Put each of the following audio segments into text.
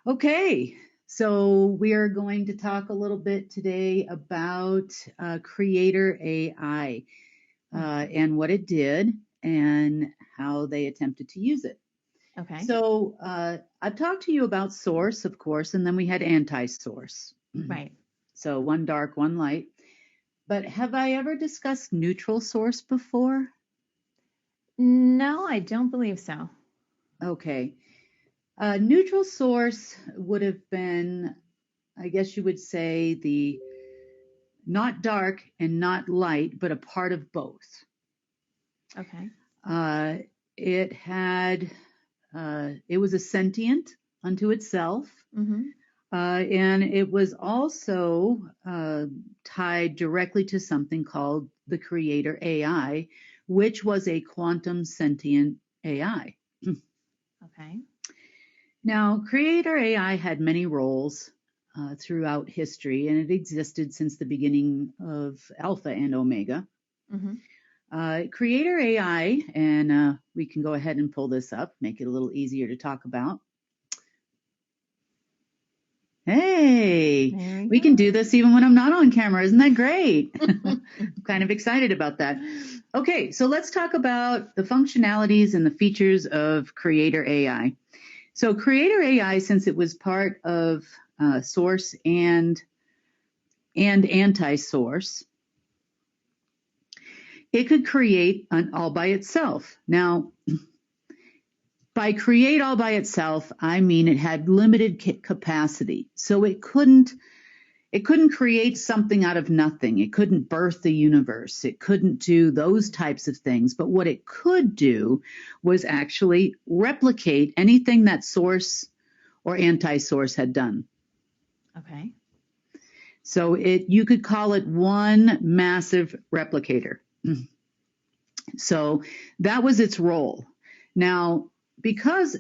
Okay, so we are going to talk a little bit today about Creator AI and what it did and how they attempted to use it. Okay. So I've talked to you about source, of course, and then we had anti-source. Right. So one dark, one light. But have I ever discussed neutral source before? No, I don't believe so. Okay. Neutral source would have been, I guess you would say, the not dark and not light, but a part of both. Okay. Uh, it had, it was a sentient unto itself, Mm-hmm. and it was also tied directly to something called the Creator AI, which was a quantum sentient AI. Okay. Now, Creator AI had many roles throughout history, and it existed since the beginning of Alpha and Omega. Mm-hmm. Creator AI, and we can go ahead and pull this up, make it a little easier to talk about. Hey, There we we can go. do this even when I'm not on camera. Isn't that great? I'm kind of excited about that. Okay, so let's talk about the functionalities and the features of Creator AI. So Creator AI, since it was part of Source and anti-source, it could create all by itself. Now, by create all by itself, I mean it had limited capacity. So it couldn't create something out of nothing. It couldn't birth the universe. It couldn't do those types of things. But what it could do was actually replicate anything that source or anti-source had done. Okay. So you could call it one massive replicator. So that was its role. Now, because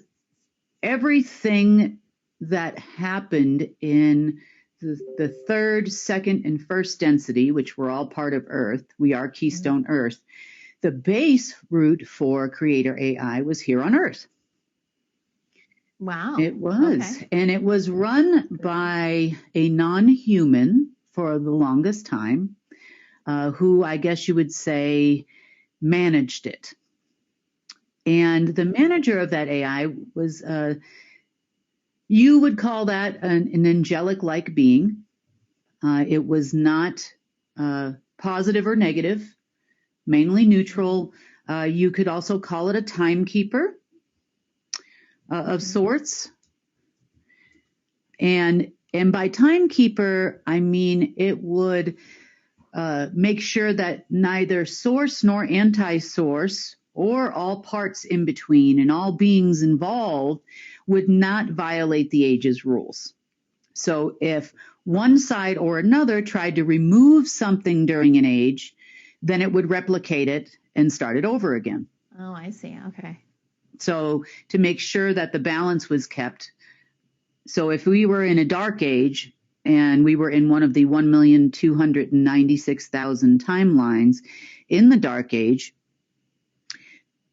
everything that happened in the third, second, and first density, which were all part of Earth, we are Keystone Earth, the base root for Creator AI was here on Earth. Wow. It was. Okay. And it was run by a non-human for the longest time, who I guess you would say managed it. And the manager of that AI was, you would call that an angelic-like being. It was not positive or negative, mainly neutral. You could also call it a timekeeper of sorts. And by timekeeper, I mean it would make sure that neither source nor anti-source or all parts in between and all beings involved would not violate the age's rules. So if one side or another tried to remove something during an age, then it would replicate it and start it over again. Oh, I see. Okay. So to make sure that the balance was kept. So if we were in a dark age and we were in one of the 1,296,000 timelines in the dark age,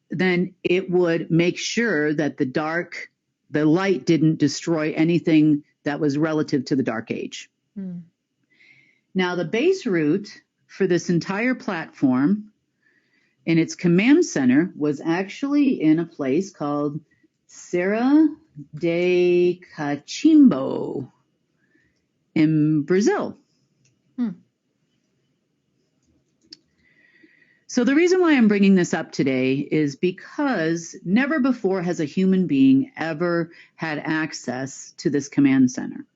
then it would make sure that the light didn't destroy anything that was relative to the dark age. Now, the base root for this entire platform in its command center was actually in a place called Serra de Cachimbo in Brazil. So the reason why I'm bringing this up today is because never before has a human being ever had access to this command center.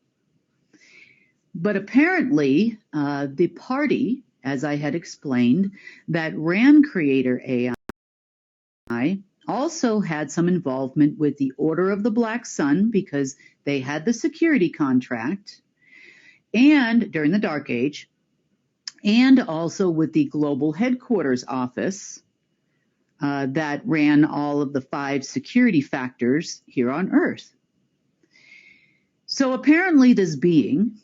But apparently, the party, as I had explained, that ran Creator AI also had some involvement with the Order of the Black Sun because they had the security contract, and during the Dark Age, and also with the Global Headquarters Office that ran all of the 5 security factors here on Earth. So apparently this being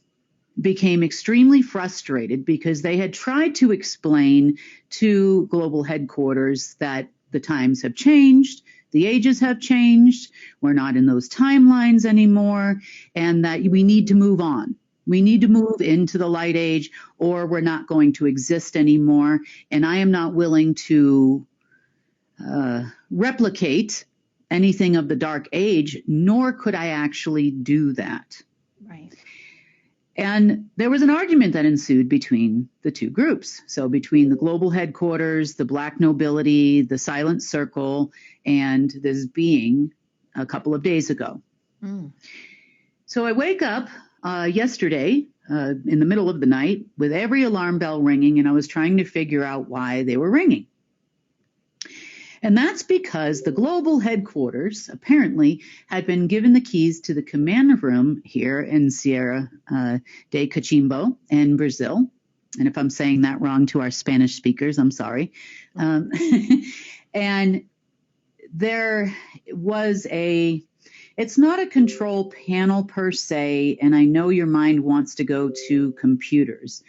became extremely frustrated because they had tried to explain to Global Headquarters that the times have changed, the ages have changed. We're not in those timelines anymore, and that we need to move on. We need to move into the light age, or we're not going to exist anymore. And I am not willing to replicate anything of the dark age, nor could I actually do that. Right. And there was an argument that ensued between the two groups. So between the global headquarters, the black nobility, the silent circle, and this being a couple of days ago. Mm. So I wake up yesterday in the middle of the night with every alarm bell ringing, and I was trying to figure out why they were ringing. And that's because the global headquarters apparently had been given the keys to the command room here in Sierra de Cachimbo in Brazil. And if I'm saying that wrong to our Spanish speakers, I'm sorry. And there was it's not a control panel per se, and I know your mind wants to go to computers.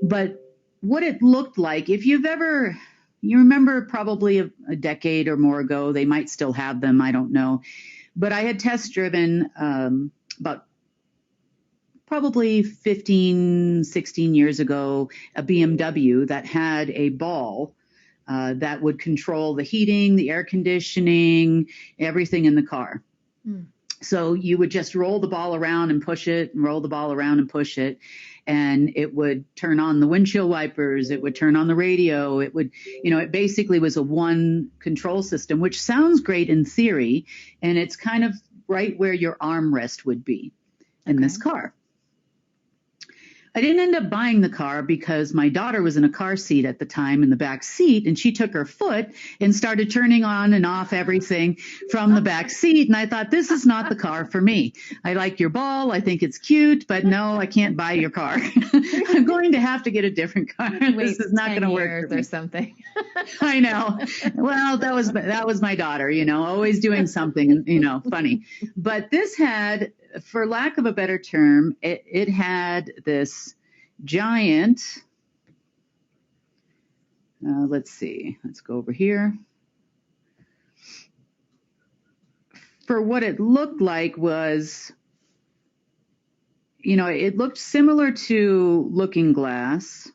But what it looked like, if you've ever... You remember probably a decade or more ago, they might still have them, I don't know. But I had test driven about probably 15, 16 years ago, a BMW that had a ball that would control the heating, the air conditioning, everything in the car. Mm. So you would just roll the ball around and push it, and roll the ball around and push it. And it would turn on the windshield wipers. It would turn on the radio. It would, it basically was a one control system, which sounds great in theory. And it's kind of right where your armrest would be in this car. I didn't end up buying the car because my daughter was in a car seat at the time in the back seat, and she took her foot and started turning on and off everything from the back seat. And I thought, this is not the car for me. I like your ball. I think it's cute, but no, I can't buy your car. I'm going to have to get a different car. This is not going to work for me. Or something. I know. Well, that was my daughter, always doing something, funny. But this had, for lack of a better term, it had this giant, let's see, let's go over here. For what it looked like was, it looked similar to Looking Glass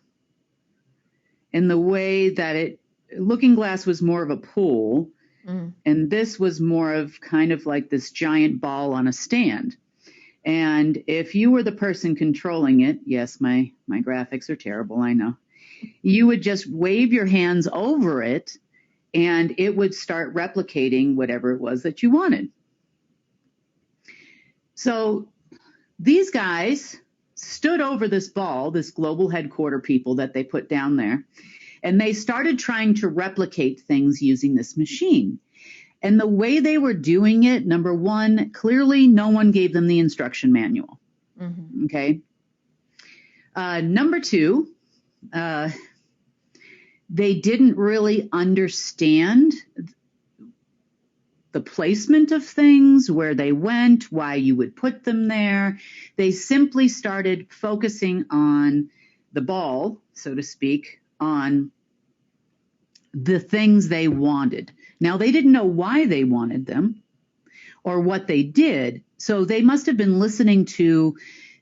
in the way that Looking Glass was more of a pool, and this was more of kind of like this giant ball on a stand. And if you were the person controlling it, yes, my graphics are terrible, I know. You would just wave your hands over it, and it would start replicating whatever it was that you wanted. So these guys stood over this ball, this global headquarter people that they put down there, and they started trying to replicate things using this machine. And the way they were doing it, number one, clearly no one gave them the instruction manual. Mm-hmm. Okay. Number two, they didn't really understand the placement of things, where they went, why you would put them there. They simply started focusing on the ball, so to speak, on the things they wanted. Now, they didn't know why they wanted them or what they did. So they must have been listening to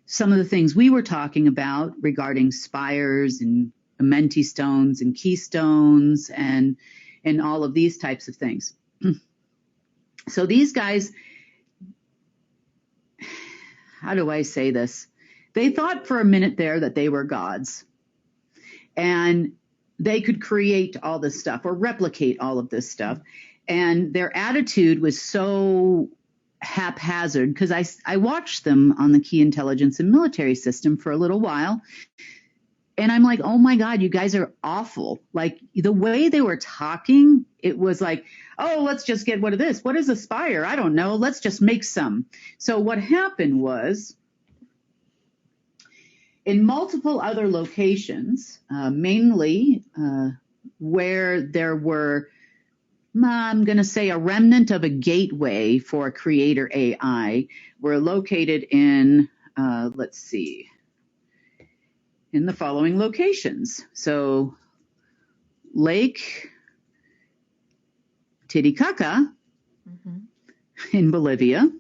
some of the things we were talking about regarding spires and Amenti stones and keystones and all of these types of things. So these guys, how do I say this? They thought for a minute there that they were gods, and they could create all this stuff or replicate all of this stuff. And their attitude was so haphazard, because I watched them on the Key Intelligence and Military System for a little while. And I'm like, oh my God, you guys are awful. Like the way they were talking, it was like, oh, let's just get what is this? What is a spire? I don't know. Let's just make some. So what happened was, in multiple other locations, mainly where there were, I'm going to say, a remnant of a gateway for a creator AI, were located in, let's see, in the following locations. So Lake Titicaca in Bolivia.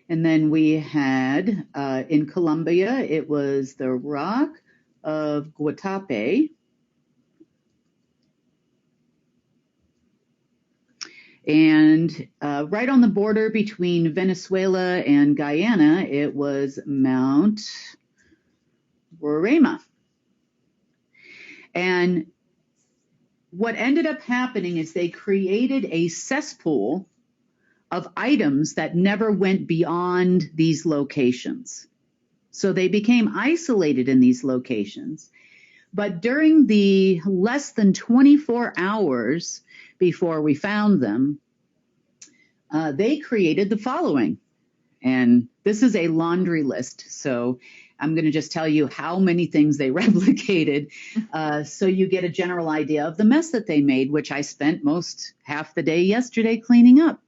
And then we had in Colombia, it was the rock of Guatape. And right on the border between Venezuela and Guyana, it was Mount Roraima. And what ended up happening is they created a cesspool of items that never went beyond these locations. So they became isolated in these locations. But during the less than 24 hours before we found them, they created the following. And this is a laundry list. So I'm going to just tell you how many things they replicated so you get a general idea of the mess that they made, which I spent half the day yesterday cleaning up.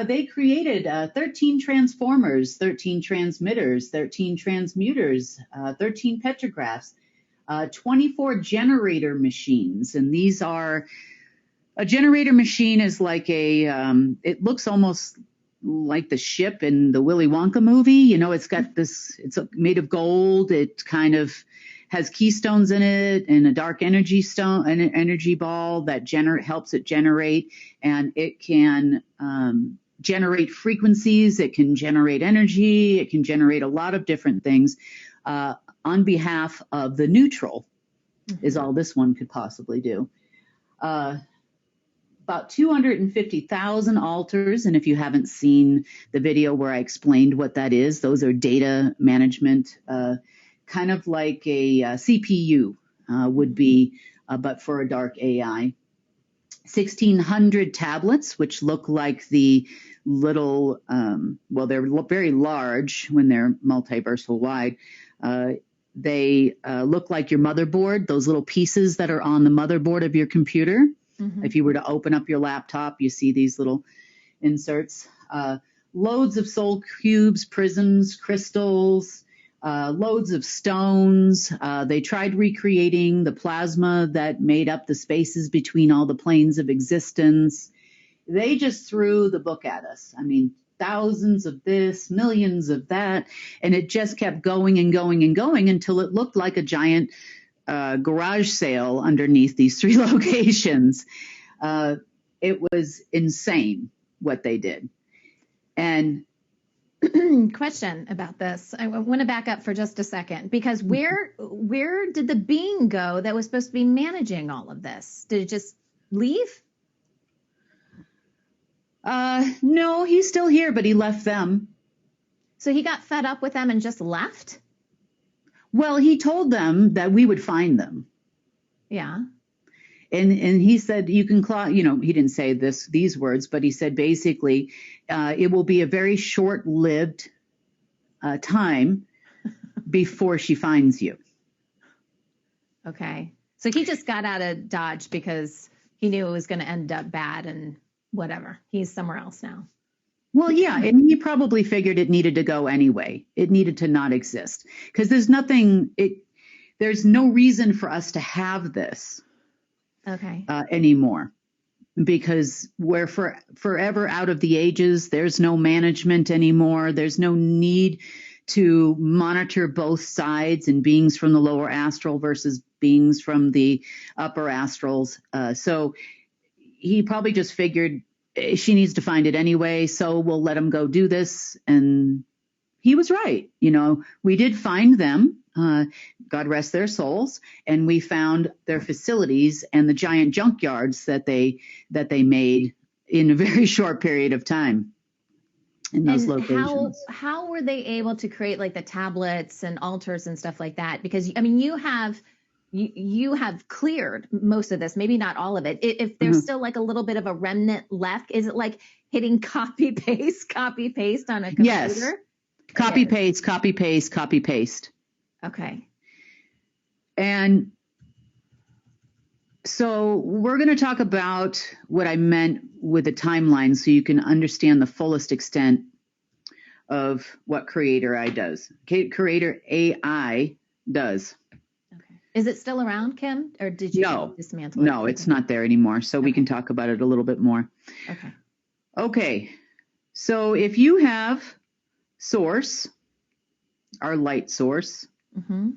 They created 13 transformers, 13 transmitters, 13 transmuters, 13 petrographs, 24 generator machines. And these are, a generator machine is like it looks almost like the ship in the Willy Wonka movie. You know, it's got this, it's made of gold. It kind of has keystones in it and a dark energy ball that helps it generate, and it can generate frequencies. It can generate energy. It can generate a lot of different things on behalf of the neutral is all this one could possibly do. About 250,000 alters. And if you haven't seen the video where I explained what that is, those are data management, kind of like a CPU would be, but for a dark AI. 1,600 tablets, which look like the little, well, they're very large when they're multiversal wide. They look like your motherboard, those little pieces that are on the motherboard of your computer. If you were to open up your laptop, you see these little inserts. Loads of soul cubes, prisms, crystals, loads of stones. They tried recreating the plasma that made up the spaces between all the planes of existence. They just threw the book at us. I mean, thousands of this, millions of that, and it just kept going and going and going until it looked like a giant garage sale underneath these three locations. It was insane what they did. And question about this. I want to back up for just a second, because where did the being go that was supposed to be managing all of this? Did it just leave? No, he's still here, but he left them. So he got fed up with them and just left? Well, he told them that we would find them. Yeah. And he said, you can he didn't say these words, but he said basically, it will be a very short-lived time before she finds you. Okay. So he just got out of Dodge because he knew it was going to end up bad and whatever. He's somewhere else now. Well, yeah, and he probably figured it needed to go anyway. It needed to not exist because there's no reason for us to have this anymore, because we're forever out of the ages. There's no management anymore. There's no need to monitor both sides and beings from the lower astral versus beings from the upper astrals. So he probably just figured she needs to find it anyway, so we'll let him go do this. And he was right. We did find them, God rest their souls, and we found their facilities and the giant junkyards that they made in a very short period of time in those locations. How were they able to create like the tablets and altars and stuff like that? Because I mean, you have cleared most of this, maybe not all of it. If there's still like a little bit of a remnant left, is it like hitting copy paste on a computer? Yes. Copy paste. Okay. And so we're going to talk about what I meant with the timeline so you can understand the fullest extent of what Creator AI does. Creator AI does. Okay. Is it still around, Kim, or did you No, dismantle it? no, it's not there anymore. So we can talk about it a little bit more. Okay. Okay. So if you have source, our light source, Mm-hmm.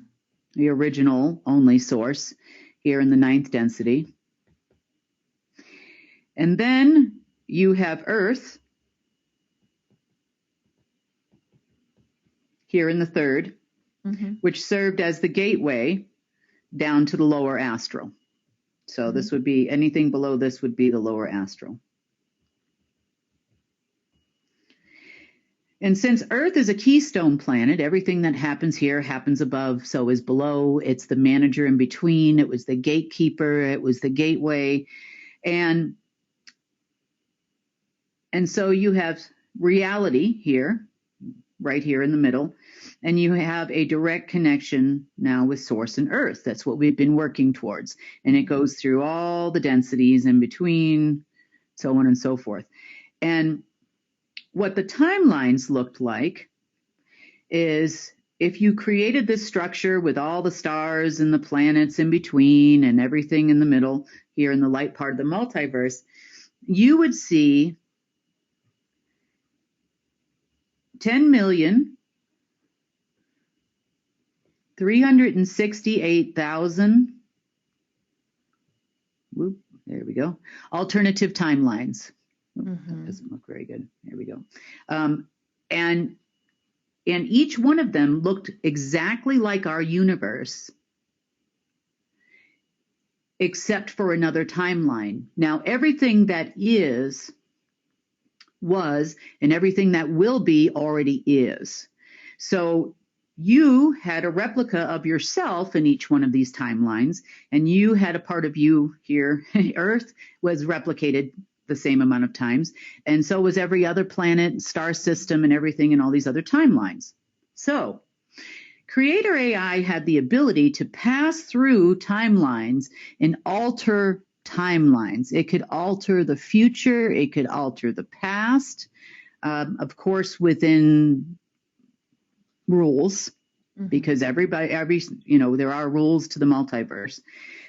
the original only source here in the 9th density, and then you have Earth here in the 3rd, Mm-hmm. which served as the gateway down to the lower astral. So Mm-hmm. this would be, anything below this would be the lower astral. And since Earth is a keystone planet, everything that happens here happens above, so is below. It's the manager in between. It was the gatekeeper. It was the gateway. And so you have reality here, right here in the middle, and you have a direct connection now with Source and Earth. That's what we've been working towards. And it goes through all the densities in between, so on and so forth. And what the timelines looked like is if you created this structure with all the stars and the planets in between and everything in the middle here in the light part of the multiverse, you would see 10,368,000, there we go, alternative timelines. That doesn't look very good. There we go. And each one of them looked exactly like our universe, except for another timeline. Now, everything that is, was, and everything that will be already is. So you had a replica of yourself in each one of these timelines, and you had a part of you here. Earth was replicated the same amount of times, and so was every other planet, star system, and everything in all these other timelines. So Creator AI had the ability to pass through timelines and alter timelines. It could alter the future. It could alter the past, of course, within rules, because there are rules to the multiverse.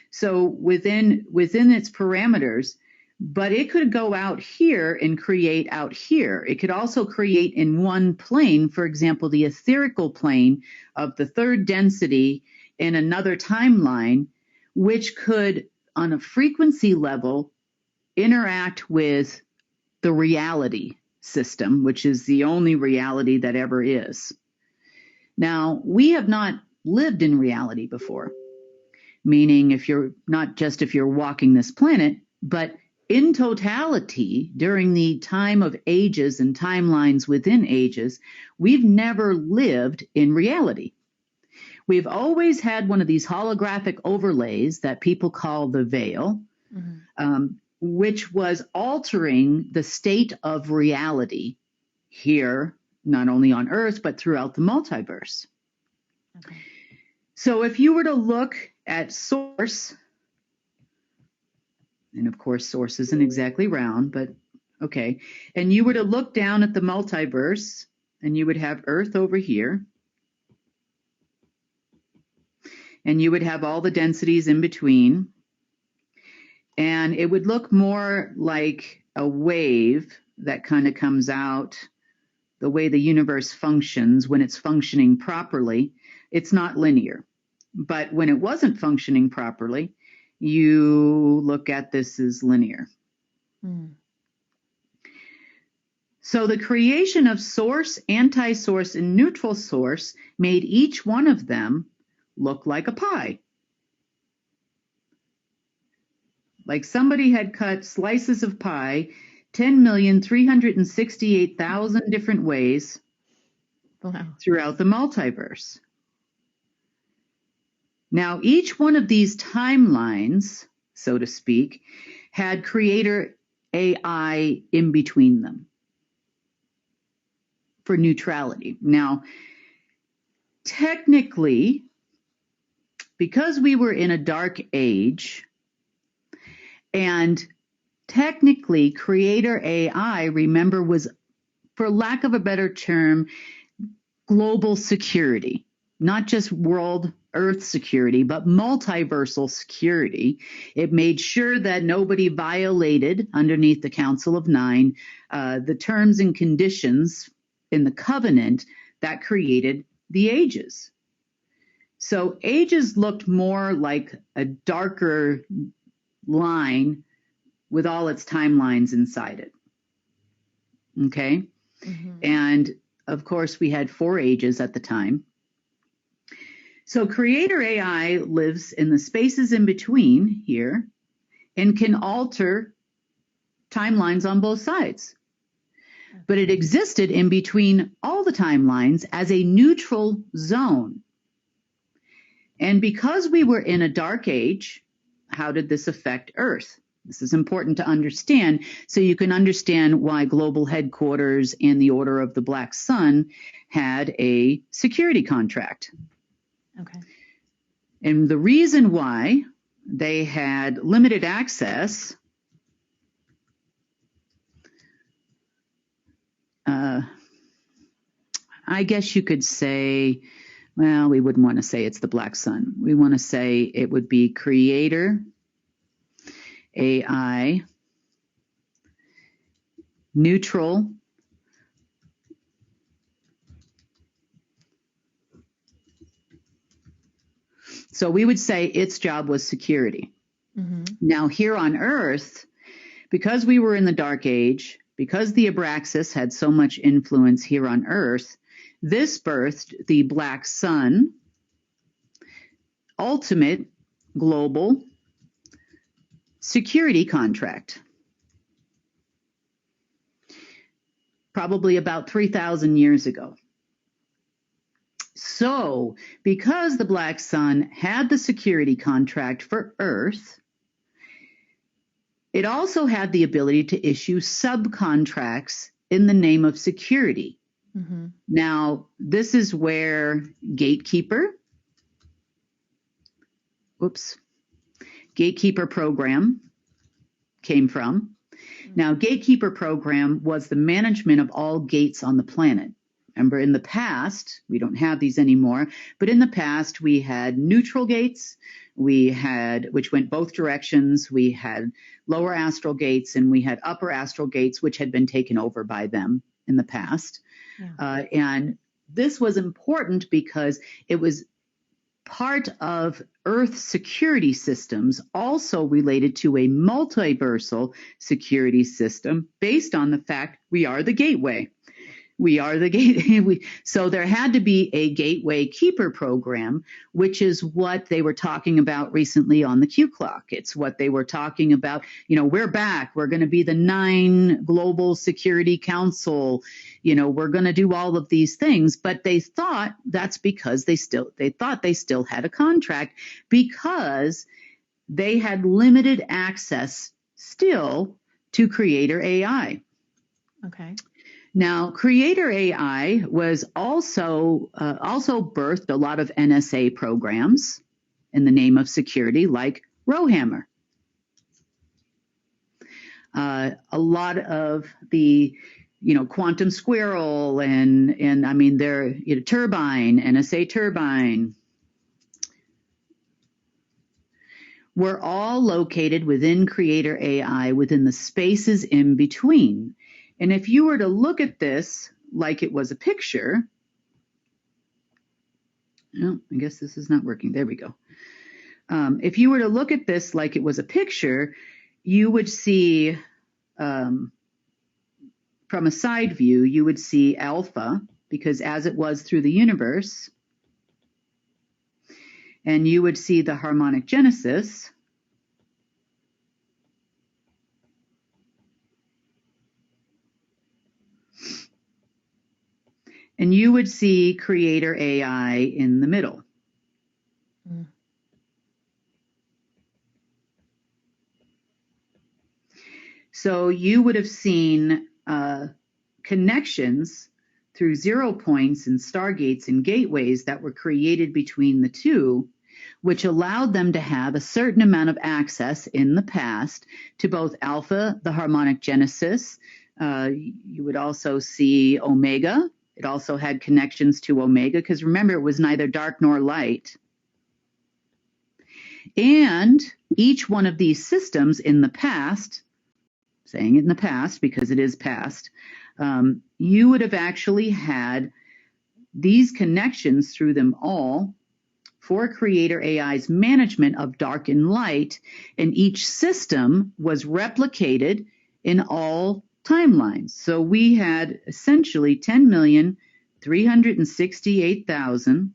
So within its parameters, but it could go out here and create out here. It could also create in one plane, for example, the etherical plane of the 3rd density in another timeline, which could, on a frequency level, interact with the reality system, which is the only reality that ever is. Now, we have not lived in reality before, meaning if you're walking this planet, but in totality, during the time of ages and timelines within ages, we've never lived in reality. We've always had one of these holographic overlays that people call the veil, which was altering the state of reality here, not only on Earth, but throughout the multiverse. Okay. So if you were to look at Source, and of course, Source isn't exactly round, but okay. And you were to look down at the multiverse, and you would have Earth over here. And you would have all the densities in between. And it would look more like a wave that kind of comes out the way the universe functions when it's functioning properly. It's not linear. But when it wasn't functioning properly, you look at this as linear. So the creation of source, anti-source, and neutral source made each one of them look like a pie. Like somebody had cut slices of pie 10,368,000 different ways throughout the multiverse. Now, each one of these timelines, so to speak, had creator AI in between them for neutrality. Now, technically, because we were in a dark age, and technically creator AI, remember, was, for lack of a better term, global security, not just world Earth security, but multiversal security. It made sure that nobody violated, underneath the Council of Nine, the terms and conditions in the covenant that created the ages. So ages looked more like a darker line with all its timelines inside it. Okay? Mm-hmm. And of course, we had 4 ages at the time. So creator AI lives in the spaces in between here and can alter timelines on both sides. But it existed in between all the timelines as a neutral zone. And because we were in a dark age, how did this affect Earth? This is important to understand so you can understand why Global Headquarters and the Order of the Black Sun had a security contract. Okay. And the reason why they had limited access, I guess you could say, well, we wouldn't want to say it's the Black Sun. We want to say it would be creator AI neutral so we would say its job was security. Mm-hmm. Now here on Earth, because we were in the dark age, because the Abraxas had so much influence here on Earth, this birthed the Black Sun, ultimate global security contract. Probably about 3,000 years ago. So, because the Black Sun had the security contract for Earth, it also had the ability to issue subcontracts in the name of security. Mm-hmm. Now, this is where Gatekeeper program came from. Now, Gatekeeper program was the management of all gates on the planet. Remember, in the past, we don't have these anymore, but in the past, we had neutral gates, which went both directions, we had lower astral gates, and we had upper astral gates, which had been taken over by them in the past. Yeah. And this was important because it was part of Earth security systems, also related to a multiversal security system based on the fact we are the gateway. We are the gate. So there had to be a gateway keeper program, which is what they were talking about recently on the Q Clock. It's what they were talking about. You know, we're back. We're going to be the 9 Global Security Council. You know, we're going to do all of these things. But they thought that's because they thought they still had a contract because they had limited access still to creator AI. Okay. Now, creator AI was also birthed a lot of NSA programs in the name of security, like Rowhammer. A lot of the, Quantum Squirrel and I mean, their Turbine, NSA Turbine, were all located within creator AI within the spaces in between. And if you were to look at this like it was a picture, oh, I guess this is not working. There we go. If you were to look at this like it was a picture, you would see, from a side view, you would see alpha, because as it was through the universe, and you would see the harmonic genesis, and you would see creator AI in the middle. Mm. So you would have seen connections through 0 points and stargates and gateways that were created between the two, which allowed them to have a certain amount of access in the past to both alpha, the harmonic genesis. You would also see omega. It also had connections to omega, because remember, it was neither dark nor light. And each one of these systems in the past, saying it in the past because it is past, you would have actually had these connections through them all for Creator AI's management of dark and light, and each system was replicated in all timelines. So we had essentially 10,368,000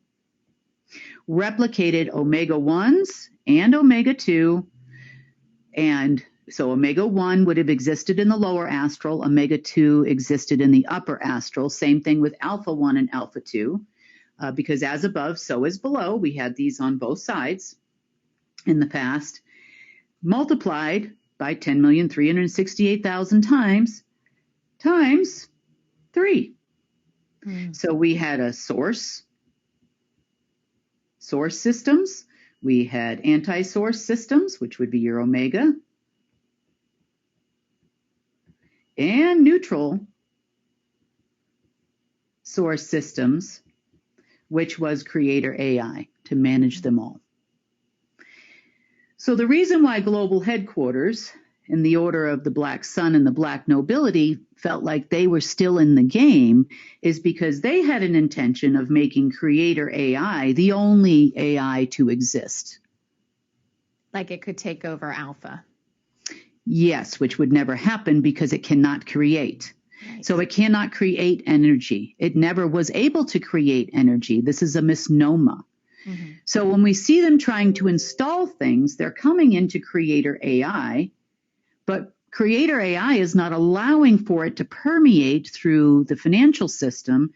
replicated Omega 1s and Omega 2, and so Omega 1 would have existed in the lower astral, Omega 2 existed in the upper astral. Same thing with Alpha 1 and Alpha 2. Because as above, so is below. We had these on both sides in the past, multiplied by 10,368,000 times 3. So we had a source systems. We had anti-source systems, which would be your Omega, and neutral source systems, which was Creator AI, to manage them all. So the reason why global headquarters in the Order of the Black Sun and the Black Nobility felt like they were still in the game is because they had an intention of making Creator AI the only AI to exist. Like it could take over Alpha. Yes, which would never happen because it cannot create. Right. So it cannot create energy. It never was able to create energy. This is a misnomer. Mm-hmm. So when we see them trying to install things, they're coming into Creator AI, but Creator AI is not allowing for it to permeate through the financial system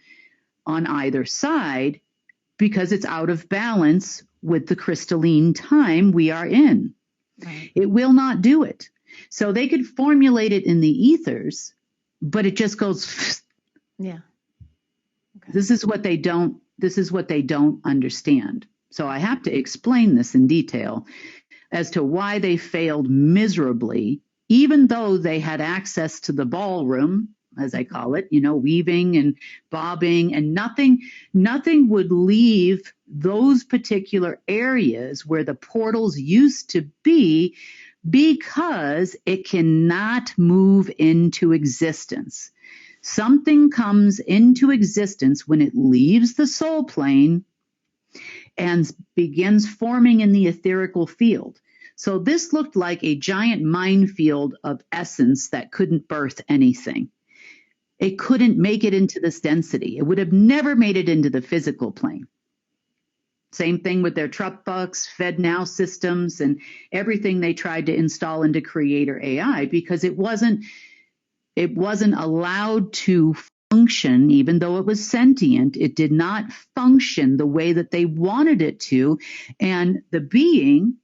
on either side because it's out of balance with the crystalline time we are in. Right. It will not do it. So they could formulate it in the ethers, but it just goes. Yeah. Okay. This is what they don't understand. So I have to explain this in detail as to why they failed miserably, even though they had access to the ballroom, as I call it, weaving and bobbing, and nothing would leave those particular areas where the portals used to be, because it cannot move into existence. Something comes into existence when it leaves the soul plane and begins forming in the etherical field. So this looked like a giant minefield of essence that couldn't birth anything. It couldn't make it into this density. It would have never made it into the physical plane. Same thing with their Truckbucks, FedNow systems, and everything they tried to install into Creator AI, because it wasn't allowed to function. Even though it was sentient, it did not function the way that they wanted it to. And the being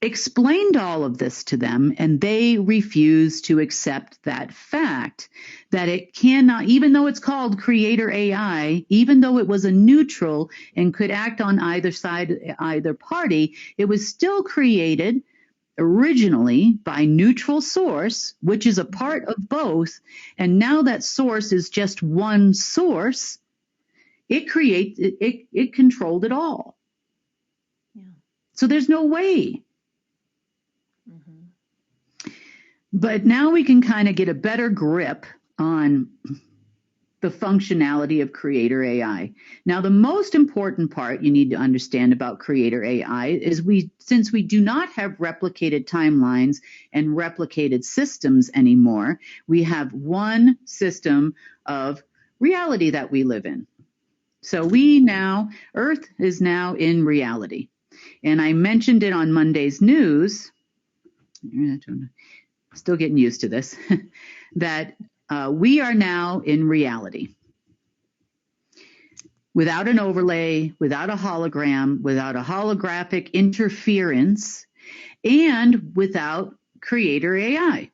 explained all of this to them, and they refused to accept that fact, that it cannot, even though it's called Creator AI, even though it was a neutral and could act on either side, either party, it was still created originally by neutral source, which is a part of both. And now that source is just one source. It controlled it all. Yeah. So there's no way. But now we can kind of get a better grip on the functionality of Creator AI. Now, the most important part you need to understand about Creator AI is since we do not have replicated timelines and replicated systems anymore, we have one system of reality that we live in. So Earth is now in reality. And I mentioned it on Monday's news. Still getting used to this, that we are now in reality. Without an overlay, without a hologram, without a holographic interference, and without Creator AI.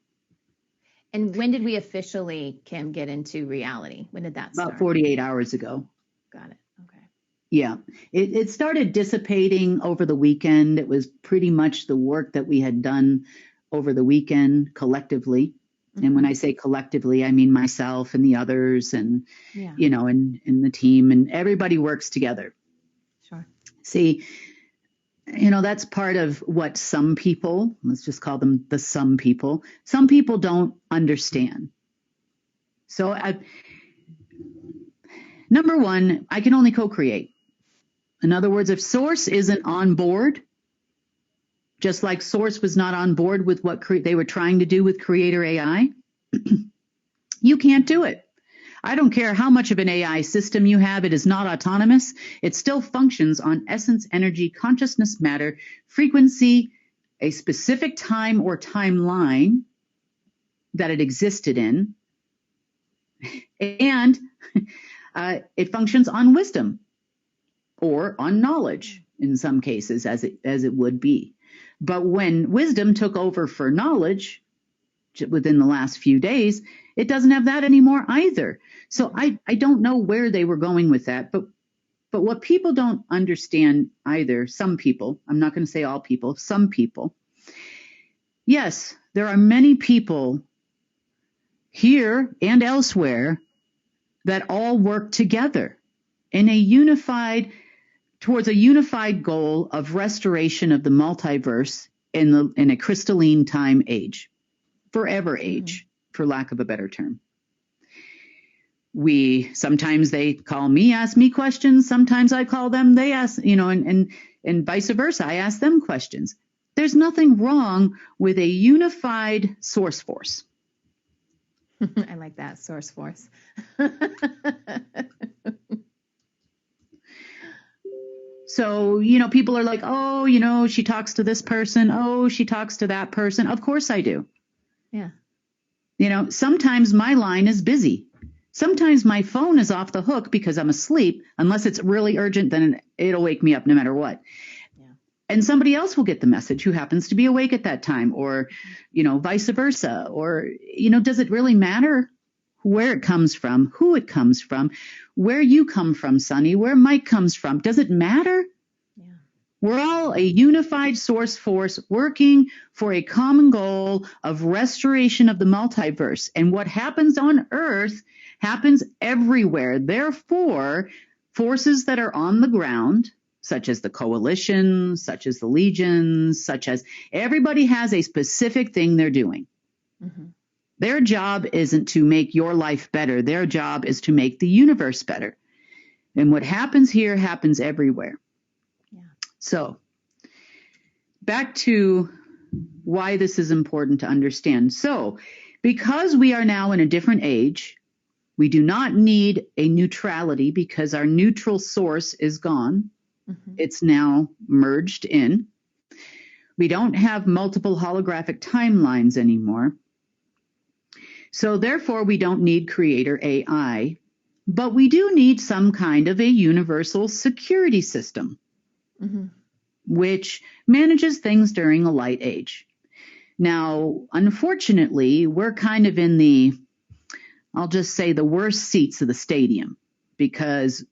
And when did we officially, Kim, get into reality? When did that start? About 48 hours ago. Got it. Okay. Yeah. It started dissipating over the weekend. It was pretty much the work that we had done over the weekend collectively. Mm-hmm. And when I say collectively, I mean myself and the others and, and the team, and everybody works together. Sure. See, That's part of what some people, let's just call them the some people don't understand. So number one, I can only co-create. In other words, if Source isn't on board, just like Source was not on board with what they were trying to do with Creator AI, you can't do it. I don't care how much of an AI system you have, it is not autonomous. It still functions on essence, energy, consciousness, matter, frequency, a specific time or timeline that it existed in, and it functions on wisdom or on knowledge in some cases, as it would be. But when wisdom took over for knowledge within the last few days, it doesn't have that anymore either. So I don't know where they were going with that, but what people don't understand either, some people, I'm not going to say all people, some people, yes, there are many people here and elsewhere that all work together in towards a unified goal of restoration of the multiverse in a crystalline time age, forever age, for lack of a better term. Sometimes they call me, ask me questions. Sometimes I call them, they ask, and vice versa. I ask them questions. There's nothing wrong with a unified source force. I like that, source force. So, people are like, oh, she talks to this person. Oh, she talks to that person. Of course I do. Yeah. Sometimes my line is busy. Sometimes my phone is off the hook because I'm asleep. Unless it's really urgent, then it'll wake me up no matter what. Yeah. And somebody else will get the message who happens to be awake at that time, or, vice versa. Or, does it really matter where it comes from, who it comes from, where you come from, Sunny, where Mike comes from? Does it matter? Yeah. We're all a unified source force working for a common goal of restoration of the multiverse. And what happens on Earth happens everywhere. Therefore, forces that are on the ground, such as the coalition, such as the legions, such as everybody has a specific thing they're doing. Mm-hmm. Their job isn't to make your life better. Their job is to make the universe better. And what happens here happens everywhere. Yeah. So back to why this is important to understand. So because we are now in a different age, we do not need a neutrality because our neutral source is gone. Mm-hmm. It's now merged in. We don't have multiple holographic timelines anymore. So therefore, we don't need Creator AI, but we do need some kind of a universal security system, mm-hmm. which manages things during a light age. Now, unfortunately, we're kind of in I'll just say the worst seats of the stadium, because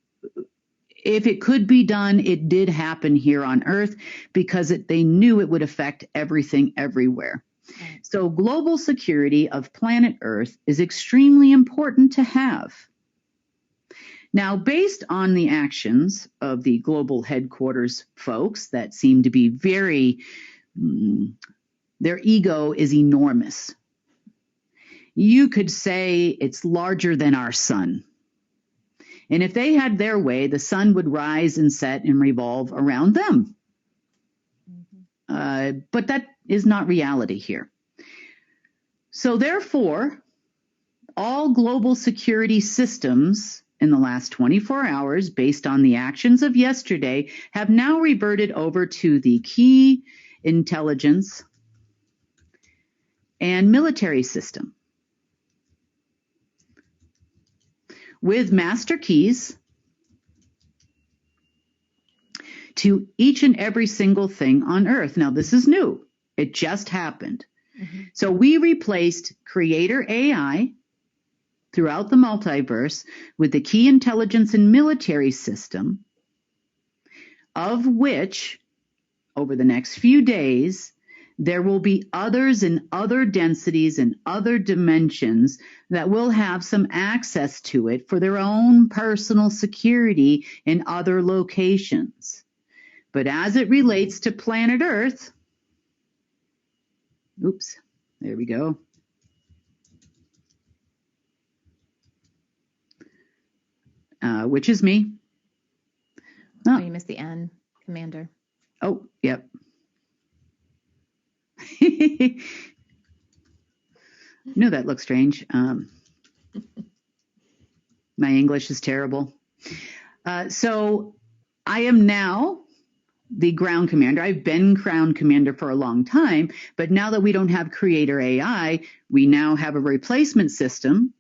if it could be done, it did happen here on Earth because they knew it would affect everything everywhere. So global security of planet Earth is extremely important to have. Now, based on the actions of the global headquarters folks that seem to be their ego is enormous. You could say it's larger than our sun. And if they had their way, the sun would rise and set and revolve around them. Mm-hmm. But that is not reality here. So therefore, all global security systems in the last 24 hours, based on the actions of yesterday, have now reverted over to the key intelligence and military system, with master keys to each and every single thing on Earth. Now, this is new. It just happened. Mm-hmm. So we replaced Creator AI throughout the multiverse with the key intelligence and military system, of which, over the next few days, there will be others in other densities and other dimensions that will have some access to it for their own personal security in other locations. But as it relates to planet Earth, oops, there we go. Which is me. Oh, you missed the N, Commander. Oh, yep. No, that looks strange. My English is terrible. So I am now the ground commander. I've been ground commander for a long time, but now that we don't have creator AI, we now have a replacement system.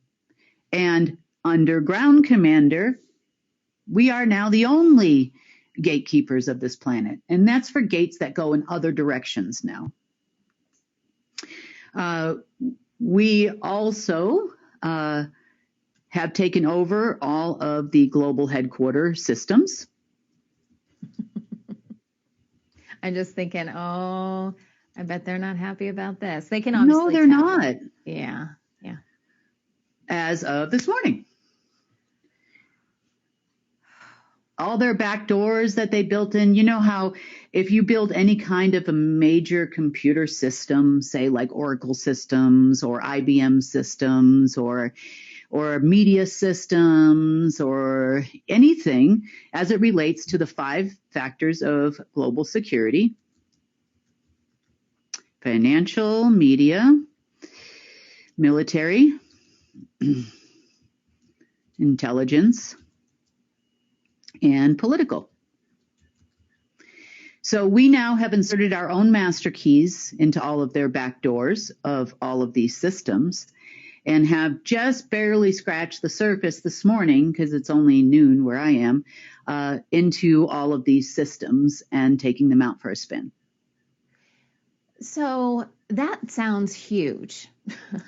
And under ground commander, we are now the only gatekeepers of this planet. And that's for gates that go in other directions now. We also have taken over all of the global headquarters systems. I'm just thinking, oh, I bet they're not happy about this. They can obviously No, they're tell. not. Yeah. As of this morning. All their back doors that they built in, you know how if you build any kind of a major computer system, say like Oracle systems or IBM systems or media systems or anything as it relates to the 5 factors of global security: financial, media, military, intelligence, and political. So we now have inserted our own master keys into all of their back doors of all of these systems and have just barely scratched the surface this morning, because it's only noon where I am, into all of these systems and taking them out for a spin. So that sounds huge.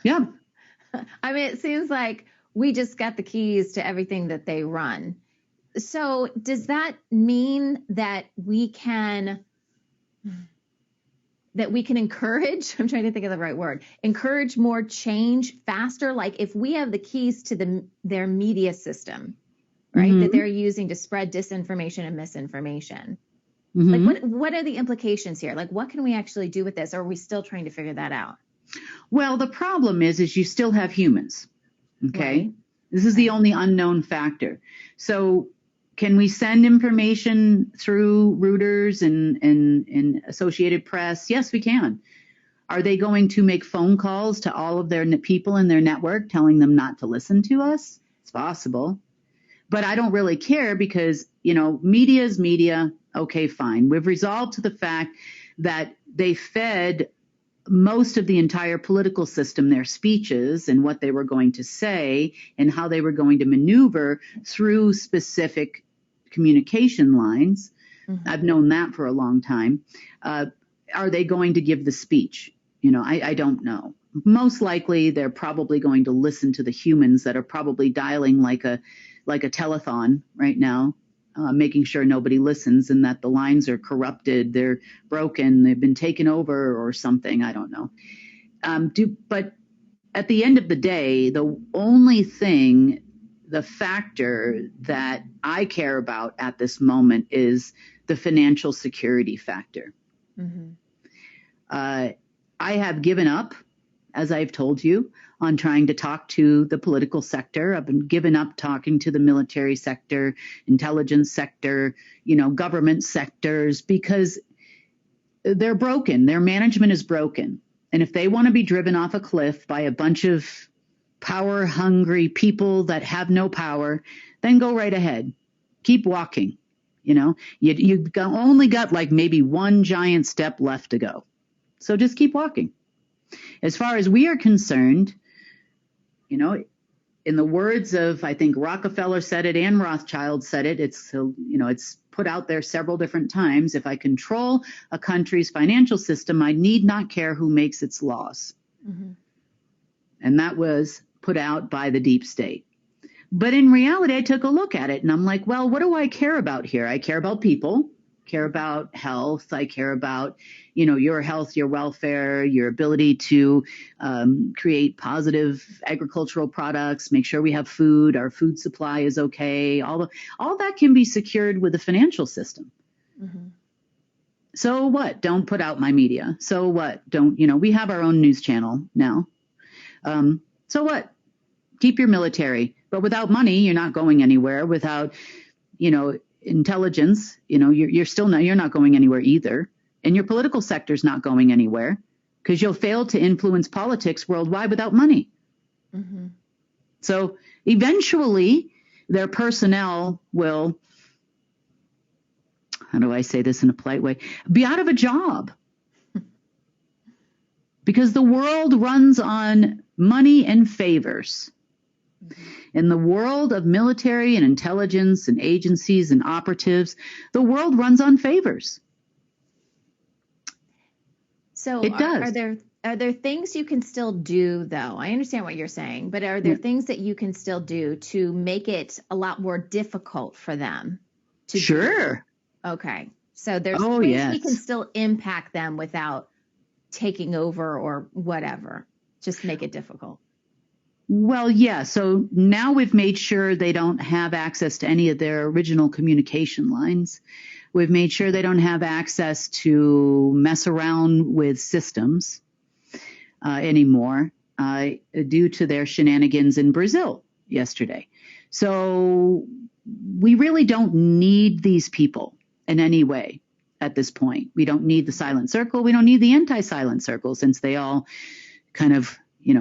Yeah. I mean, it seems like we just got the keys to everything that they run. So does that mean that we can encourage, I'm trying to think of the right word, encourage more change faster? Like if we have the keys to their media system, right, that they're using to spread disinformation and misinformation. Like what are the implications here? Like what can we actually do with this? Or are we still trying to figure that out? Well, the problem is you still have humans. Okay. Right. This is the only unknown factor. So can we send information through routers and Associated Press? Yes, we can. Are they going to make phone calls to all of their people in their network telling them not to listen to us? It's possible. But I don't really care because, media is media. Okay, fine. We've resolved to the fact that they fed most of the entire political system their speeches and what they were going to say and how they were going to maneuver through specific communication lines. I've known that for a long time. Are they going to give the speech? I don't know. Most likely they're probably going to listen to the humans that are probably dialing like a telethon right now, making sure nobody listens and that the lines are corrupted, they're broken, they've been taken over or something. I don't know. But at the end of the day, the only thing, the factor that I care about at this moment is the financial security factor. I have given up, as I've told you, on trying to talk to the political sector. I've been given up talking to the military sector, intelligence sector, government sectors, because they're broken. Their management is broken. And if they want to be driven off a cliff by a bunch of power-hungry people that have no power, then go right ahead. Keep walking. You've only got like maybe one giant step left to go. So just keep walking. As far as we are concerned, in the words of, I think Rockefeller said it and Rothschild said it, it's put out there several different times. If I control a country's financial system, I need not care who makes its laws. And that was put out by the deep state. But in reality, I took a look at it and I'm like, well, what do I care about here? I care about people, care about health. I care about, your health, your welfare, your ability to create positive agricultural products, make sure we have food, our food supply is okay. All that can be secured with the financial system. So what? Don't put out my media. So what? Don't, we have our own news channel now. So what? Keep your military. But without money, you're not going anywhere. Without, intelligence, you're not going anywhere either. And your political sector's not going anywhere because you'll fail to influence politics worldwide without money. Mm-hmm. So eventually their personnel will, how do I say this in a polite way, be out of a job. Because the world runs on money and favors. In the world of military and intelligence and agencies and operatives, the world runs on favors. So it does. Are there things you can still do, though? I understand what you're saying, but are there things that you can still do to make it a lot more difficult for them to Sure. do? Okay. So there's ways yes. we can still impact them without taking over or whatever. Just make it difficult. Well, yeah. So now we've made sure they don't have access to any of their original communication lines. We've made sure they don't have access to mess around with systems anymore due to their shenanigans in Brazil yesterday. So we really don't need these people in any way at this point. We don't need the silent circle. We don't need the anti-silent circle, since they all kind of,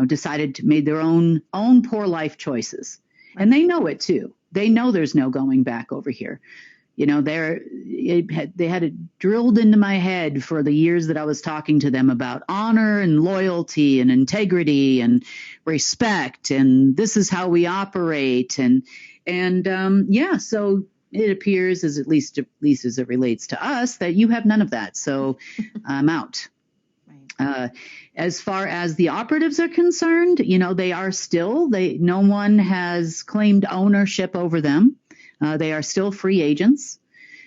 decided to made their own poor life choices. And they know it too. They know there's no going back over here. They had it drilled into my head for the years that I was talking to them about honor and loyalty and integrity and respect, and this is how we operate. So it appears, as at least as it relates to us, that you have none of that. So I'm out. As far as the operatives are concerned, they are still, no one has claimed ownership over them. They are still free agents.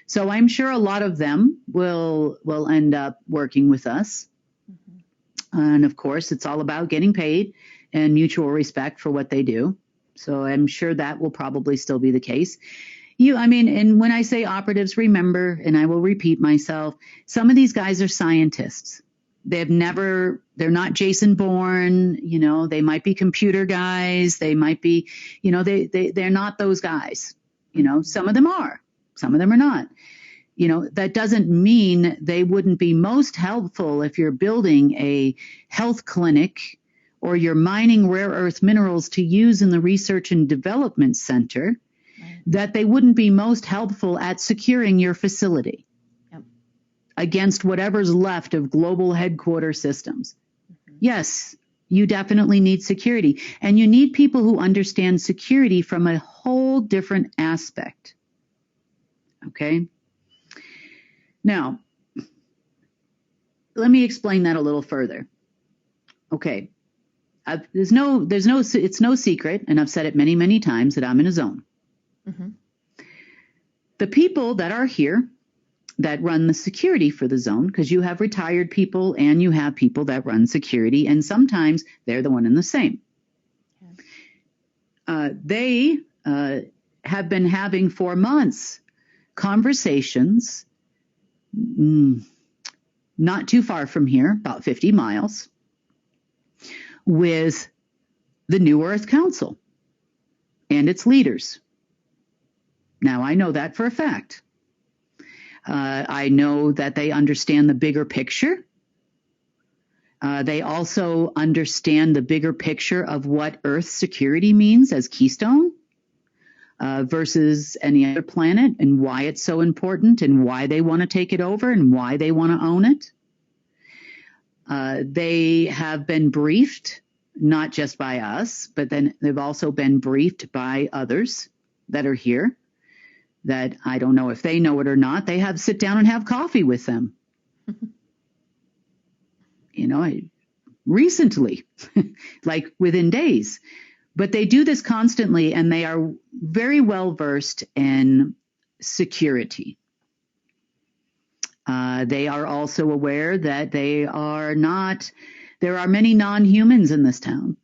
So I'm sure a lot of them will end up working with us. Mm-hmm. And of course, it's all about getting paid and mutual respect for what they do. So I'm sure that will probably still be the case. And when I say operatives, remember, and I will repeat myself, some of these guys are scientists. They're not Jason Bourne, they might be computer guys. They might be, they're not those guys. Some of them are, some of them are not. That doesn't mean they wouldn't be most helpful if you're building a health clinic or you're mining rare earth minerals to use in the research and development center, that they wouldn't be most helpful at securing your facility against whatever's left of global headquarter systems. Mm-hmm. Yes, you definitely need security, and you need people who understand security from a whole different aspect. Okay? Now, let me explain that a little further. Okay. It's no secret, and I've said it many, many times, that I'm in a zone. Mm-hmm. The people that are here that run the security for the zone, because you have retired people and you have people that run security, and sometimes they're the one and the same. Okay. They have been having for months conversations not too far from here, about 50 miles, with the New Earth Council and its leaders. Now, I know that for a fact. I know that they understand the bigger picture. They also understand the bigger picture of what Earth security means as Keystone versus any other planet, and why it's so important, and why they want to take it over, and why they want to own it. They have been briefed, not just by us, but then they've also been briefed by others that are here, that I don't know if they know it or not. They have sit down and have coffee with them. Recently, like within days. But they do this constantly, and they are very well versed in security. They are also aware that there are many non-humans in this town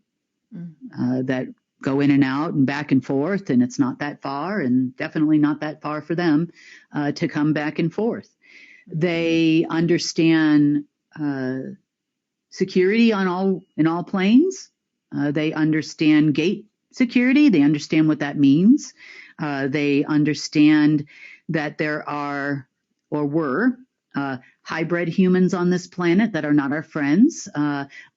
that go in and out and back and forth, and it's not that far, and definitely not that far for them to come back and forth. They understand security in all planes. They understand gate security. They understand what that means. They understand that there are or were hybrid humans on this planet that are not our friends,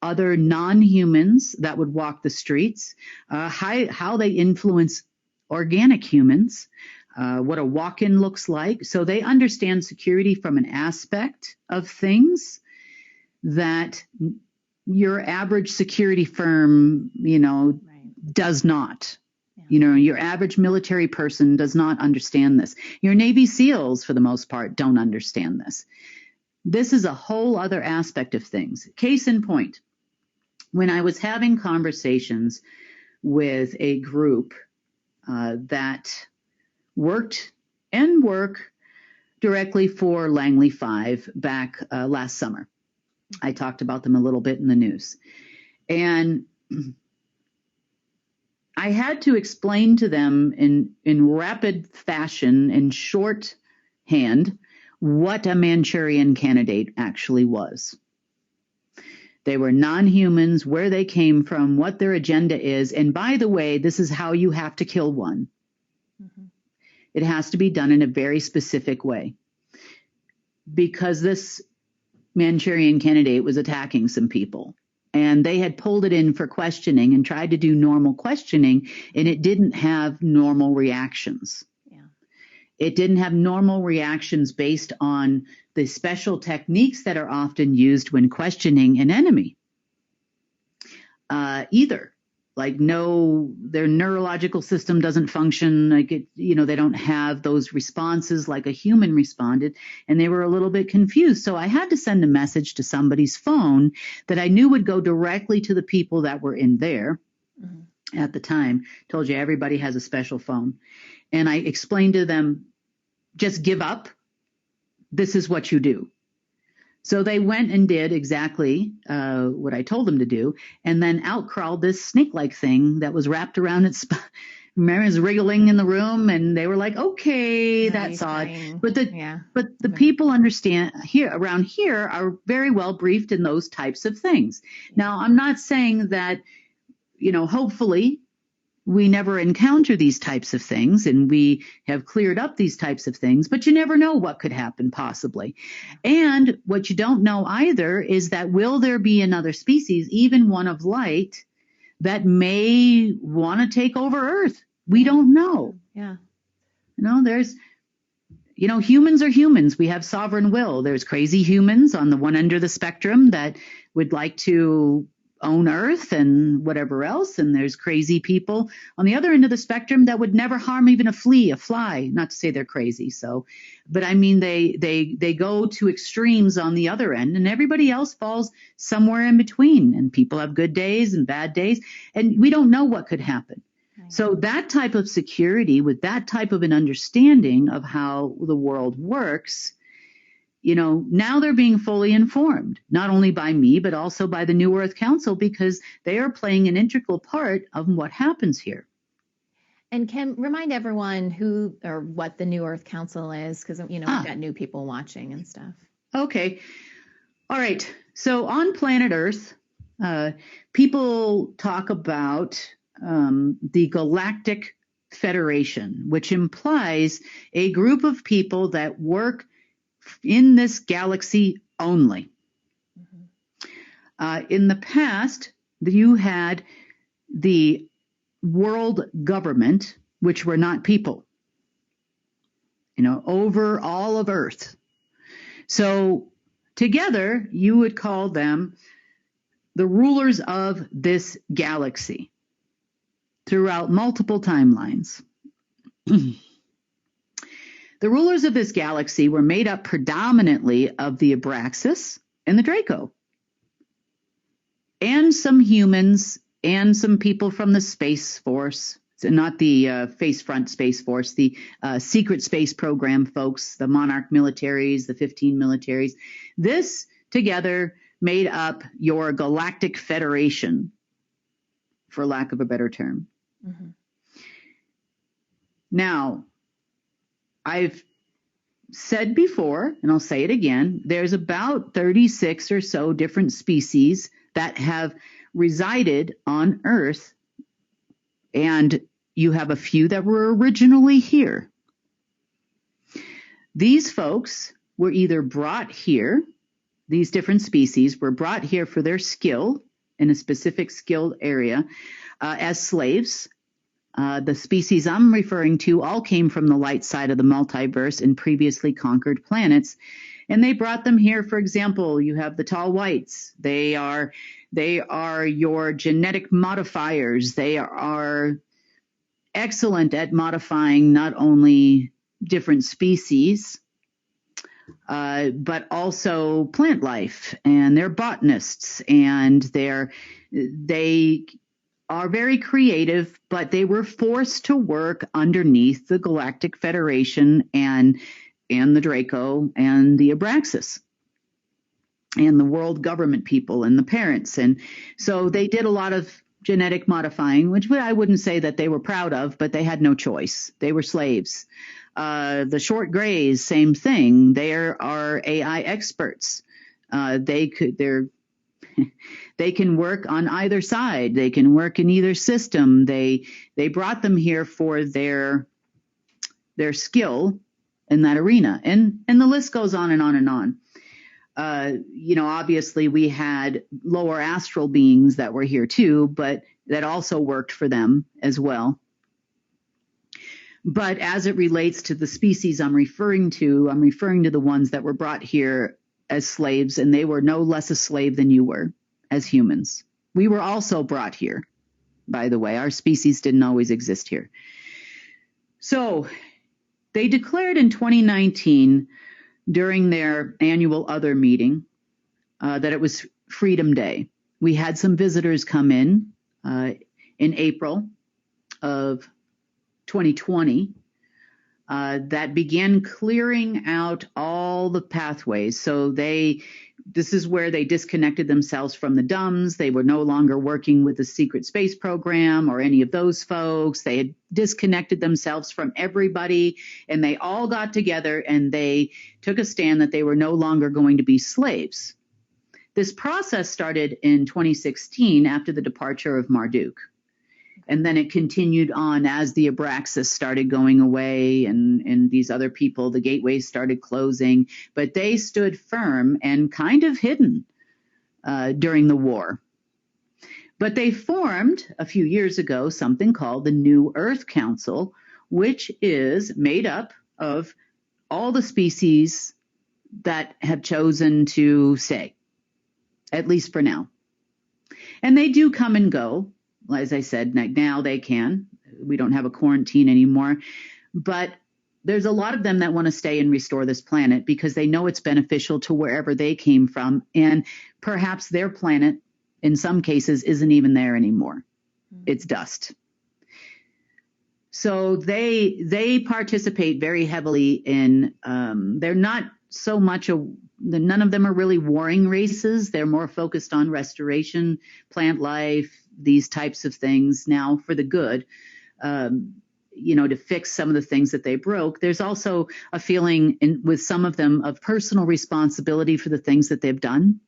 other non-humans that would walk the streets, how they influence organic humans, what a walk-in looks like. So they understand security from an aspect of things that your average security firm, does not. Your average military person does not understand this. Your Navy SEALs, for the most part, don't understand this. This is a whole other aspect of things. Case in point, when I was having conversations with a group that work directly for Langley 5 back last summer. I talked about them a little bit in the news. And I had to explain to them in rapid fashion, in shorthand, what a Manchurian candidate actually was. They were non-humans, where they came from, what their agenda is. And by the way, this is how you have to kill one. Mm-hmm. It has to be done in a very specific way. Because this Manchurian candidate was attacking some people. And they had pulled it in for questioning and tried to do normal questioning, and it didn't have normal reactions. Yeah. It didn't have normal reactions based on the special techniques that are often used when questioning an enemy. Either. Like, no, their neurological system doesn't function like it, they don't have those responses like a human responded, and they were a little bit confused. So I had to send a message to somebody's phone that I knew would go directly to the people that were in there at the time. Told you everybody has a special phone. And I explained to them, just give up. This is what you do. So they went and did exactly what I told them to do, and then out crawled this snake-like thing that was wrapped around its spine. Remember, it was wriggling in the room, and they were like, "Okay, that's odd." But the people around here are very well briefed in those types of things. Now, I'm not saying that, hopefully we never encounter these types of things and we have cleared up these types of things, but you never know what could happen possibly. And what you don't know either is that will there be another species, even one of light, that may want to take over Earth? We don't know. Yeah. There's, humans are humans. We have sovereign will. There's crazy humans on the one end of the spectrum that would like to own Earth and whatever else. And there's crazy people on the other end of the spectrum that would never harm even a fly, not to say they're crazy. So, but I mean, they go to extremes on the other end, and everybody else falls somewhere in between, and people have good days and bad days, and we don't know what could happen. So that type of security with that type of an understanding of how the world works, now they're being fully informed, not only by me, but also by the New Earth Council, because they are playing an integral part of what happens here. And Kim, remind everyone who or what the New Earth Council is, because, we've got new people watching and stuff. Okay. All right. So on planet Earth, people talk about the Galactic Federation, which implies a group of people that work in this galaxy only. In the past, you had the world government, which were not people, over all of Earth. So together, you would call them the rulers of this galaxy throughout multiple timelines. The rulers of this galaxy were made up predominantly of the Abraxas and the Draco, and some humans and some people from the Space Force, so not the Face Front Space Force, the secret space program folks, the Monarch militaries, the 15 militaries. This together made up your Galactic Federation, for lack of a better term. Mm-hmm. Now, I've said before, and I'll say it again, there's about 36 or so different species that have resided on Earth, and you have a few that were originally here. These folks were either brought here, these different species were brought here for their skill in a specific skilled area as slaves. The species I'm referring to all came from the light side of the multiverse in previously conquered planets. And they brought them here. For example, you have the tall whites. They are your genetic modifiers. They are excellent at modifying not only different species, but also plant life. And they're botanists, and they are very creative, but they were forced to work underneath the Galactic Federation and the Draco and the Abraxas and the world government people and the parents. And so they did a lot of genetic modifying, which I wouldn't say that they were proud of, but they had no choice. They were slaves. The short grays, same thing. They are AI experts. They can work on either side. They can work in either system. They brought them here for their skill in that arena. And the list goes on and on and on. Obviously we had lower astral beings that were here too, but that also worked for them as well. But as it relates to the species I'm referring to the ones that were brought here as slaves, and they were no less a slave than you were as humans. We were also brought here, by the way. Our species didn't always exist here. So they declared in 2019 during their annual other meeting that it was Freedom Day. We had some visitors come in April of 2020 that began clearing out all the pathways. So this is where they disconnected themselves from the dumbs. They were no longer working with the secret space program or any of those folks. They had disconnected themselves from everybody, and they all got together and they took a stand that they were no longer going to be slaves. This process started in 2016 after the departure of Marduk. And then it continued on as the Abraxas started going away and these other people, the gateways started closing. But they stood firm and kind of hidden during the war. But they formed a few years ago something called the New Earth Council, which is made up of all the species that have chosen to stay, at least for now. And they do come and go. As I said, now they can. We don't have a quarantine anymore. But there's a lot of them that want to stay and restore this planet because they know it's beneficial to wherever they came from. And perhaps their planet, in some cases, isn't even there anymore. It's dust. So they participate very heavily in, they're not so much none of them are really warring races. They're more focused on restoration, plant life, these types of things now for the good, to fix some of the things that they broke. There's also a feeling with some of them of personal responsibility for the things that they've done,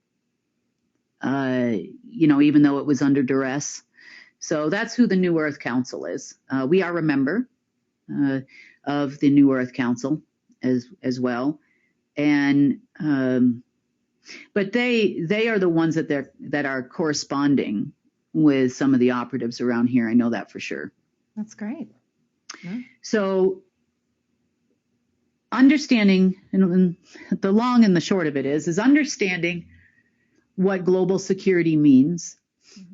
even though it was under duress. So that's who the New Earth Council is. We are a member of the New Earth Council as well. And but they are the ones that are corresponding with some of the operatives around here. I know that for sure. That's great. Yeah. So understanding, and the long and the short of it is understanding what global security means,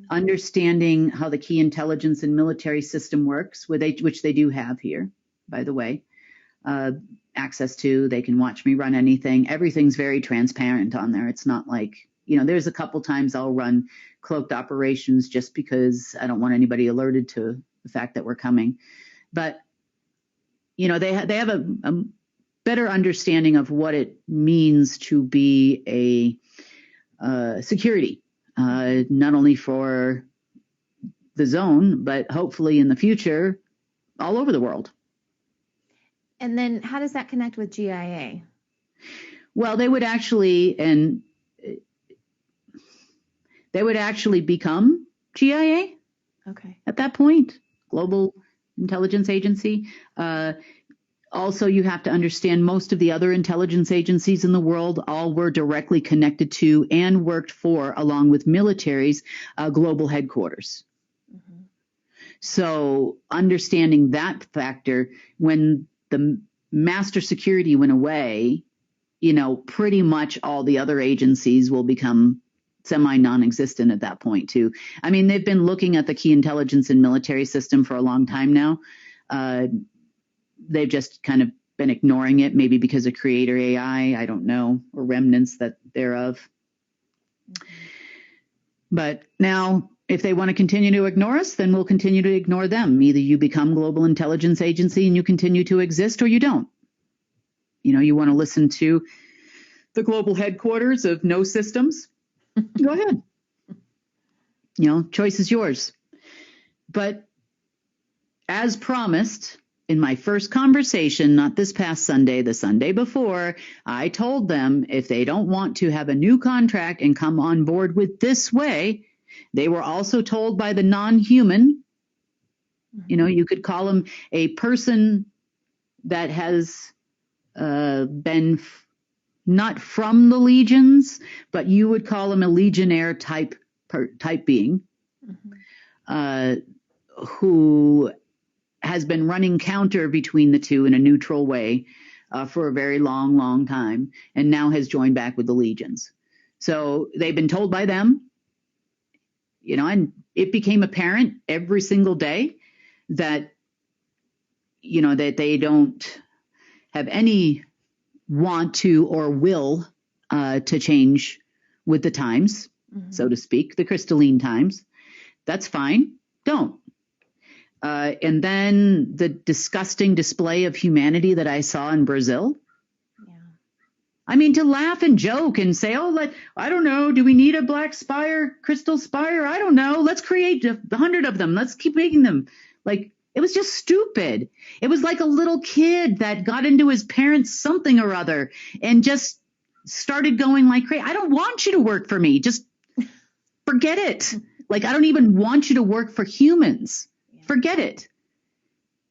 understanding how the key intelligence and military system works, which they do have here, by the way, access to. They can watch me run anything. Everything's very transparent on there. It's not like, there's a couple times I'll run cloaked operations just because I don't want anybody alerted to the fact that we're coming. But, they have a better understanding of what it means to be a security, not only for the zone, but hopefully in the future, all over the world. And then how does that connect with GIA? Well, they would actually become GIA Okay. at that point, Global Intelligence Agency. Also, you have to understand most of the other intelligence agencies in the world all were directly connected to and worked for, along with militaries, global headquarters. Mm-hmm. So understanding that factor, when the master security went away, pretty much all the other agencies will become semi-non-existent at that point too. I mean, they've been looking at the key intelligence and military system for a long time now. They've just kind of been ignoring it, maybe because of creator AI, I don't know, or remnants thereof. Mm-hmm. But now, if they want to continue to ignore us, then we'll continue to ignore them. Either you become Global Intelligence Agency and you continue to exist, or you don't. You want to listen to the global headquarters of no systems? Go ahead. Choice is yours. But as promised, in my first conversation, not this past Sunday, the Sunday before, I told them if they don't want to have a new contract and come on board with this way, they were also told by the non-human, you could call them a person that has been not from the legions, but you would call him a legionnaire type being, who has been running counter between the two in a neutral way for a very long, long time, and now has joined back with the legions. So they've been told by them, and it became apparent every single day that, that they don't have any want to or will to change with the times, so to speak, the crystalline times. That's fine. Don't. And then the disgusting display of humanity that I saw in Brazil. Yeah. I mean, to laugh and joke and say, I don't know, do we need a black spire, crystal spire? I don't know. Let's create 100 of them. Let's keep making them. It was just stupid. It was like a little kid that got into his parents' something or other and just started going like crazy. I don't want you to work for me. Just forget it. I don't even want you to work for humans. Forget it.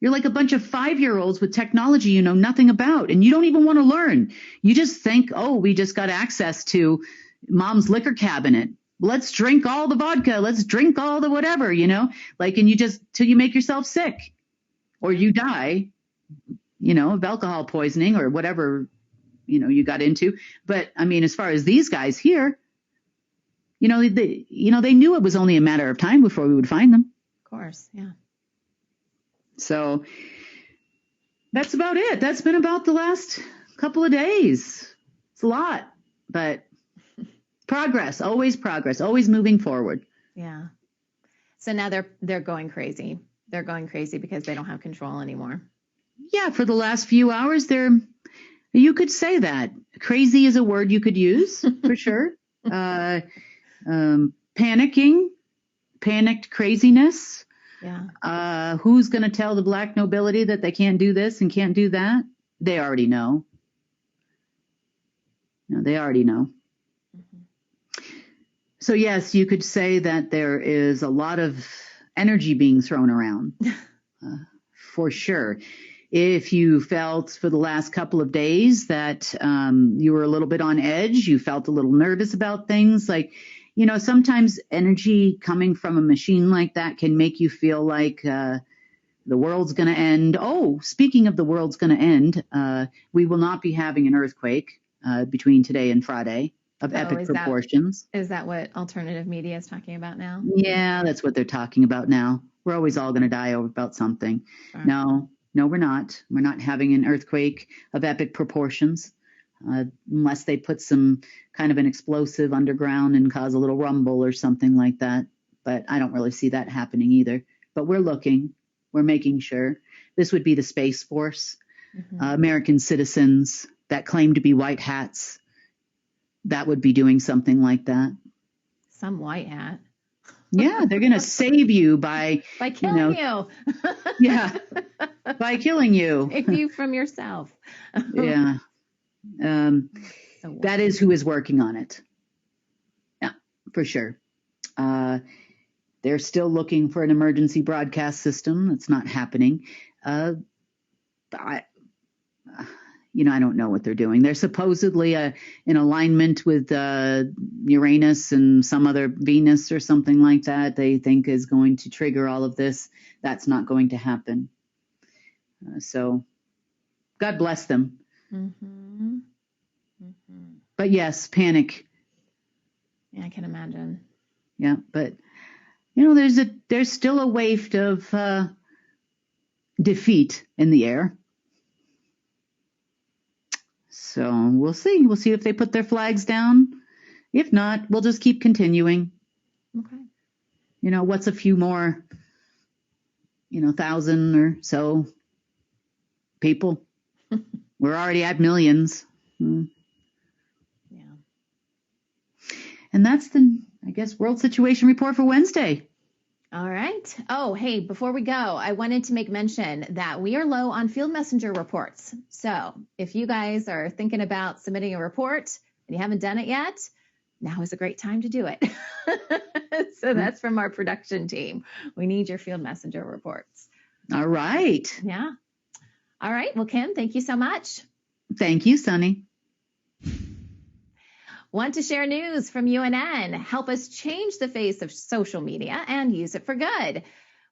You're like a bunch of 5-year-olds with technology you know nothing about, and you don't even want to learn. You just think, we just got access to mom's liquor cabinet. Let's drink all the vodka. Let's drink all the whatever, and you just, till you make yourself sick or you die, of alcohol poisoning or whatever, you got into. But I mean, as far as these guys here, they knew it was only a matter of time before we would find them. Of course. Yeah. So that's about it. That's been about the last couple of days. It's a lot, but progress, always moving forward. Yeah. So now they're going crazy. They're going crazy because they don't have control anymore. Yeah. For the last few hours, you could say that. Crazy is a word you could use for sure. Panicked craziness. Yeah. Who's going to tell the black nobility that they can't do this and can't do that? They already know. No, they already know. So yes, you could say that there is a lot of energy being thrown around, for sure. If you felt for the last couple of days that you were a little bit on edge, you felt a little nervous about things, sometimes energy coming from a machine like that can make you feel like the world's going to end. Oh, speaking of the world's going to end, we will not be having an earthquake between today and Friday of epic proportions. Is that what alternative media is talking about now? Yeah, that's what they're talking about now. We're always all going to die over about something. Sure. No, we're not. We're not having an earthquake of epic proportions. Unless they put some kind of an explosive underground and cause a little rumble or something like that. But I don't really see that happening either. But we're looking. We're making sure. This would be the Space Force, American citizens that claim to be white hats. That would be doing something like that. Some white hat. Yeah, they're going to save you by killing you. Yeah. by killing you. Save you from yourself. Yeah. So That is who is working on it. Yeah, for sure. They're still looking for an emergency broadcast system. That's not happening. I don't know what they're doing. They're supposedly in alignment with Uranus and some other Venus or something like that. They think is going to trigger all of this. That's not going to happen. So God bless them. Mm-hmm. Mm-hmm. But yes, panic. Yeah, I can imagine. Yeah, but there's still a wave of defeat in the air. So we'll see. We'll see if they put their flags down. If not, we'll just keep continuing. Okay. What's a few more, 1,000 or so people? We're already at millions. Yeah. And that's the, I guess, World Situation Report for Wednesday. All right. Oh, hey, before we go, I wanted to make mention that we are low on field messenger reports. So if you guys are thinking about submitting a report and you haven't done it yet, now is a great time to do it. So that's from our production team. We need your field messenger reports. All right. Yeah. All right. Well, Kim, thank you so much. Thank you, Sunny. Want to share news from UNN? Help us change the face of social media and use it for good.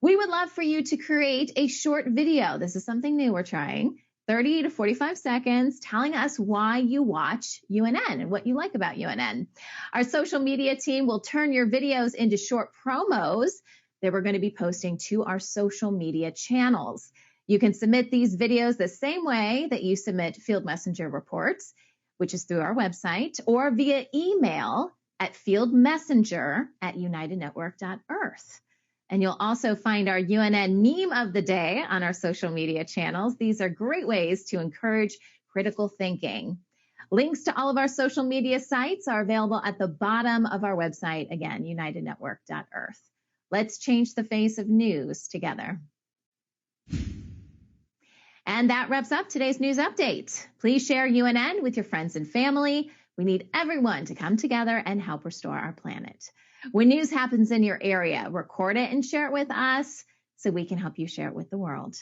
We would love for you to create a short video. This is something new we're trying. 30 to 45 seconds telling us why you watch UNN and what you like about UNN. Our social media team will turn your videos into short promos that we're going to be posting to our social media channels. You can submit these videos the same way that you submit field messenger reports, which is through our website, or via email at fieldmessenger@unitednetwork.earth. And you'll also find our UNN meme of the day on our social media channels. These are great ways to encourage critical thinking. Links to all of our social media sites are available at the bottom of our website, again, unitednetwork.earth. Let's change the face of news together. And that wraps up today's news update. Please share UNN with your friends and family. We need everyone to come together and help restore our planet. When news happens in your area, record it and share it with us so we can help you share it with the world.